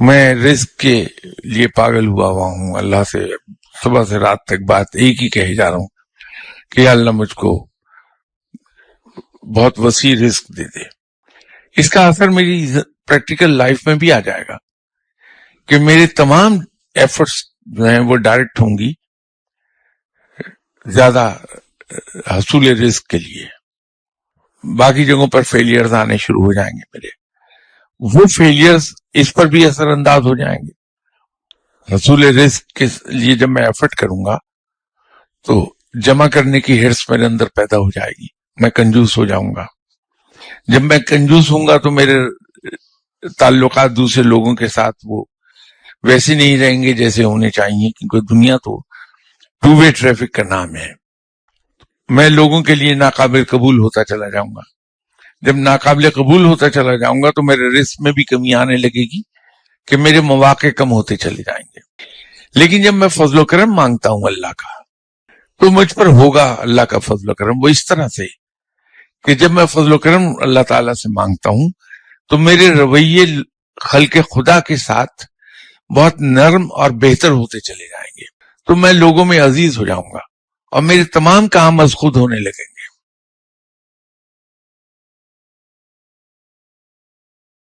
میں رزق کے لیے پاگل ہوا ہوں، اللہ سے صبح سے رات تک بات ایک ہی کہے جا رہا ہوں کہ یا اللہ مجھ کو بہت وسیع رزق دے دے۔ اس کا اثر میری پریکٹیکل لائف میں بھی آ جائے گا کہ میرے تمام ایفرٹس جو ہیں وہ ڈائریکٹ ہوں گی زیادہ حصول رزق کے لیے۔ باقی جگہوں پر فیلیئرز آنے شروع ہو جائیں گے میرے، وہ فیلیئرز اس پر بھی اثر انداز ہو جائیں گے۔ حصول رزق کے لیے جب میں ایفرٹ کروں گا تو جمع کرنے کی ہرس میرے اندر پیدا ہو جائے گی، میں کنجوس ہو جاؤں گا۔ جب میں کنجوس ہوں گا تو میرے تعلقات دوسرے لوگوں کے ساتھ وہ ویسے نہیں رہیں گے جیسے ہونے چاہیے، کیونکہ دنیا تو ٹو وے ٹریفک کا نام ہے۔ میں لوگوں کے لیے ناقابل قبول ہوتا چلا جاؤں گا۔ جب ناقابل قبول ہوتا چلا جاؤں گا تو میرے رزق میں بھی کمی آنے لگے گی کہ میرے مواقع کم ہوتے چلے جائیں گے۔ لیکن جب میں فضل و کرم مانگتا ہوں اللہ کا تو مجھ پر ہوگا اللہ کا فضل و کرم، وہ اس طرح سے کہ جب میں فضل و کرم اللہ تعالیٰ سے مانگتا ہوں تو میرے رویے خلق خدا کے ساتھ بہت نرم اور بہتر ہوتے چلے جائیں گے، تو میں لوگوں میں عزیز ہو جاؤں گا اور میرے تمام کام از خود ہونے لگیں گے۔